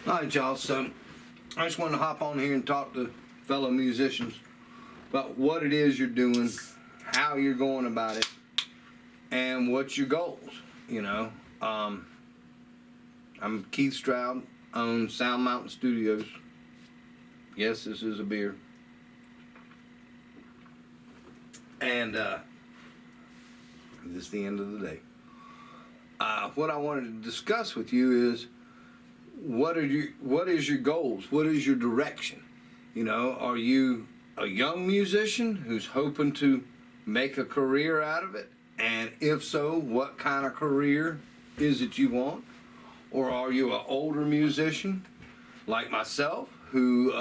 All right, y'all. So I just wanted to hop on here and talk to fellow musicians about what it is you're doing, how you're going about it, and what's your goals. You know, I'm Keith Stroud, own Sound Mountain Studios. Yes, this is a beer. And this is the end of the day. What I wanted to discuss with you is what is your goals? What is your direction? You know, are you a young musician who's hoping to make a career out of it? And if so, what kind of career is it you want? Or are you an older musician like myself who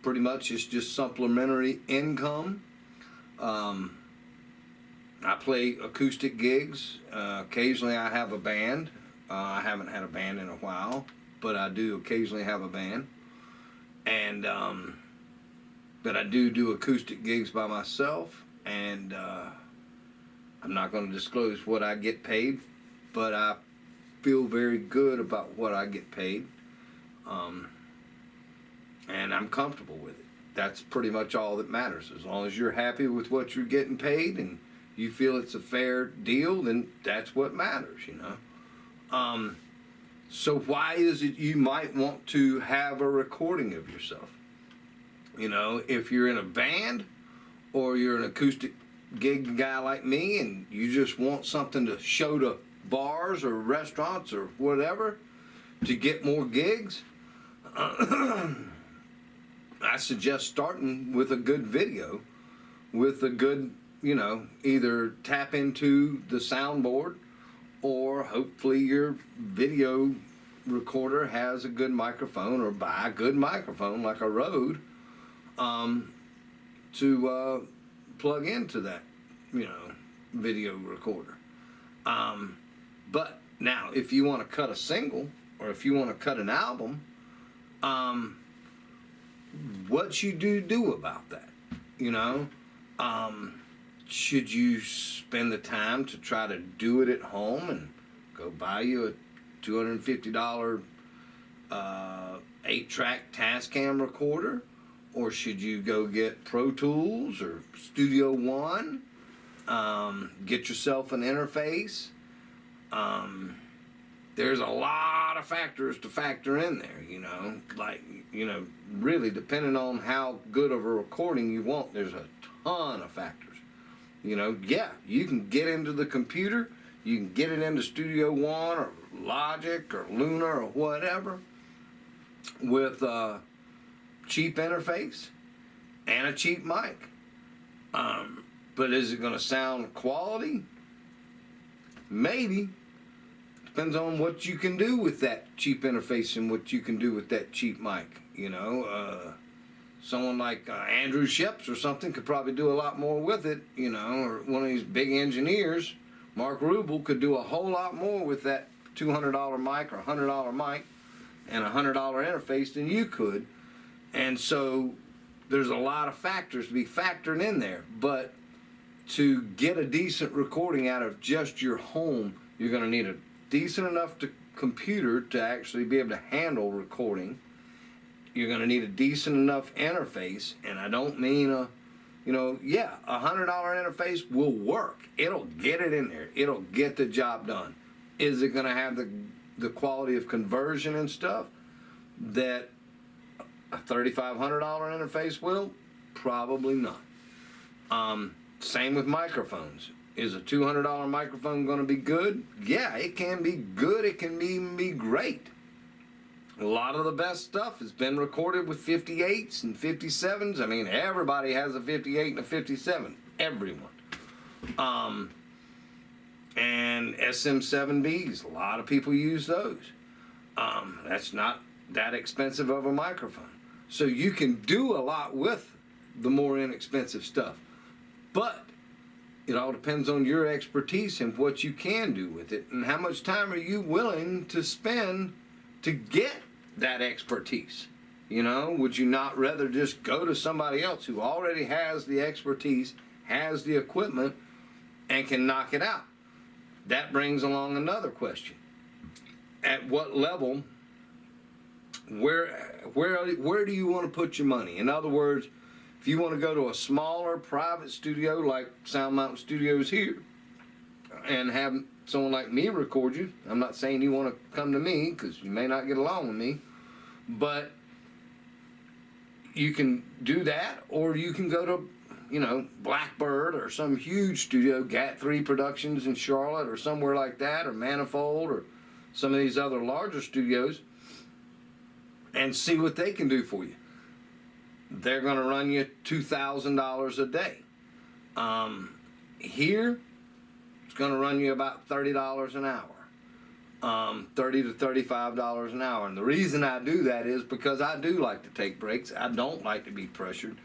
pretty much is just supplementary income? I play acoustic gigs. Occasionally I have a band. I haven't had a band in a while, but I do occasionally have a band. And but I do acoustic gigs by myself, and I'm not going to disclose what I get paid, but I feel very good about what I get paid, and I'm comfortable with it. That's pretty much all that matters. As long as you're happy with what you're getting paid and you feel it's a fair deal, then that's what matters, you know. So why is it you might want to have a recording of yourself? You know, if you're in a band or you're an acoustic gig guy like me and you just want something to show to bars or restaurants or whatever to get more gigs, I suggest starting with a good video, with a good, you know, either tap into the soundboard or hopefully your video recorder has a good microphone, or buy a good microphone like a Rode to plug into that, you know, video recorder. But now if you want to cut a single or if you want to cut an album, what you do about that, you know? Should you spend the time to try to do it at home and go buy you a $250 8-track Tascam recorder? Or should you go get Pro Tools or Studio One, get yourself an interface? There's a lot of factors to factor in there, you know, like, you know, really depending on how good of a recording you want, there's a ton of factors. You know, yeah, you can get into the computer, you can get it into Studio One or Logic or Luna or whatever with a cheap interface and a cheap mic. But is it going to sound quality? Maybe. Depends on what you can do with that cheap interface and what you can do with that cheap mic. You know, someone like Andrew Sheps or something could probably do a lot more with it, you know, or one of these big engineers, Mark Rubel, could do a whole lot more with that $200 mic or $100 mic and a $100 interface than you could. And so there's a lot of factors to be factored in there. But to get a decent recording out of just your home, you're going to need a decent enough computer to actually be able to handle recording. You're going to need a decent enough interface, and I don't mean a $100 interface will work. It'll get it in there. It'll get the job done. Is it going to have the quality of conversion and stuff that a $3,500 interface will? Probably not. Same with microphones. Is a $200 microphone going to be good? Yeah, it can be good. It can even be great. A lot of the best stuff has been recorded with 58s and 57s. I mean, everybody has a 58 and a 57. Everyone. And SM7Bs, a lot of people use those. That's not that expensive of a microphone. So you can do a lot with the more inexpensive stuff. But it all depends on your expertise and what you can do with it and how much time are you willing to spend to get that expertise. You know, would you not rather just go to somebody else who already has the expertise, has the equipment, and can knock it out? That brings along another question. At what level where do you want to put your money? In other words, if you want to go to a smaller private studio like Sound Mountain Studios here and have someone like me record you, I'm not saying you want to come to me because you may not get along with me, but you can do that, or you can go to, you know, Blackbird or some huge studio, GAT3 Productions in Charlotte or somewhere like that, or Manifold or some of these other larger studios, and see what they can do for you. They're going to run you $2,000 a day. Here, it's going to run you about $30 an hour. $30 to $35 an hour. And the reason I do that is because I do like to take breaks. I don't like to be pressured.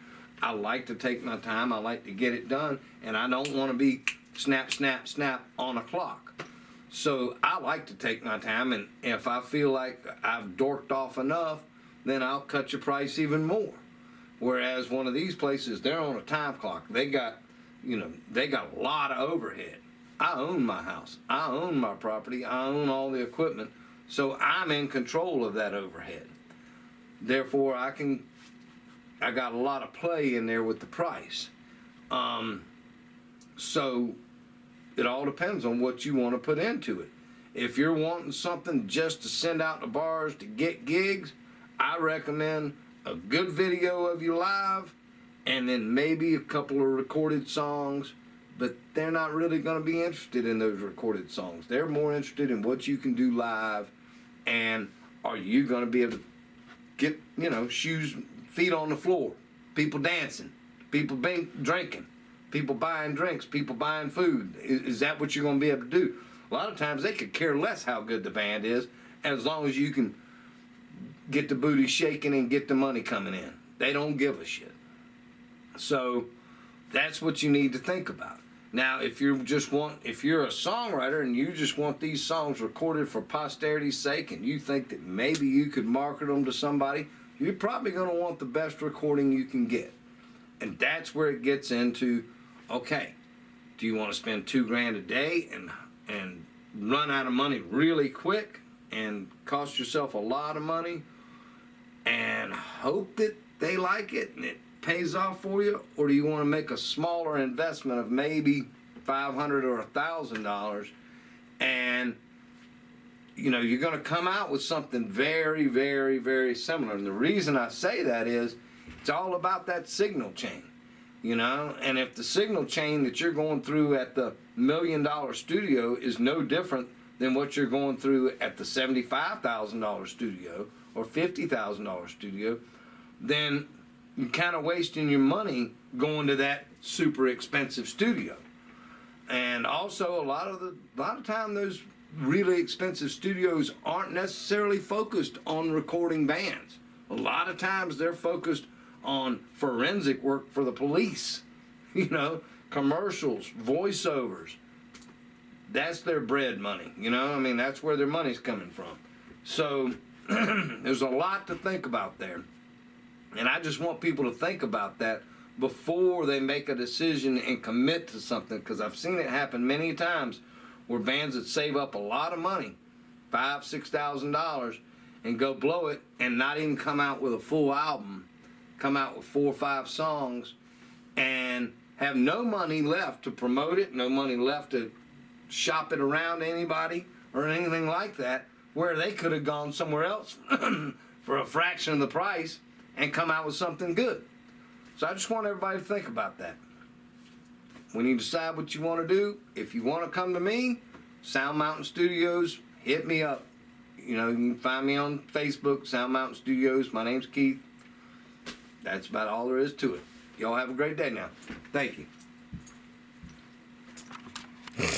I like to take my time. I like to get it done. And I don't want to be snap, snap, snap on a clock. So I like to take my time. And if I feel like I've dorked off enough, then I'll cut your price even more. Whereas one of these places, they're on a time clock. They got, you know, they got a lot of overhead. I own my house. I own my property. I own all the equipment. So I'm in control of that overhead. Therefore, I got a lot of play in there with the price. So it all depends on what you want to put into it. If you're wanting something just to send out to bars to get gigs, I recommend a good video of you live and then maybe a couple of recorded songs. But they're not really going to be interested in those recorded songs. They're more interested in what you can do live, and are you going to be able to get, you know, feet on the floor, people dancing, people drinking, people buying drinks, people buying food. Is that what you're going to be able to do? A lot of times they could care less how good the band is, as long as you can get the booty shaking and get the money coming in. They don't give a shit. So that's what you need to think about. Now, if you're a songwriter and you just want these songs recorded for posterity's sake, and you think that maybe you could market them to somebody, you're probably going to want the best recording you can get. And that's where it gets into, okay, do you want to spend $2,000 a day and run out of money really quick and cost yourself a lot of money and hope that they like it and it pays off for you? Or do you want to make a smaller investment of maybe $500 or $1,000, and you know you're going to come out with something very, very, very similar? And the reason I say that is it's all about that signal chain, you know. And if the signal chain that you're going through at the $1 million studio is no different than what you're going through at the $75,000 studio or $50,000 studio, then you're kind of wasting your money going to that super expensive studio. And also, a lot of time, those really expensive studios aren't necessarily focused on recording bands. A lot of times, they're focused on forensic work for the police. You know, commercials, voiceovers. That's their bread money. You know, I mean, that's where their money's coming from. So there's a lot to think about there. And I just want people to think about that before they make a decision and commit to something, because I've seen it happen many times where bands that save up a lot of money, $5,000, $6,000, and go blow it and not even come out with a full album, come out with 4 or 5 songs, and have no money left to promote it, no money left to shop it around to anybody or anything like that, where they could have gone somewhere else for a fraction of the price and come out with something good. So I just want everybody to think about that. When you decide what you want to do, if you want to come to me, Sound Mountain Studios, hit me up. You know, you can find me on Facebook, Sound Mountain Studios. My name's Keith. That's about all there is to it. Y'all have a great day now. Thank you.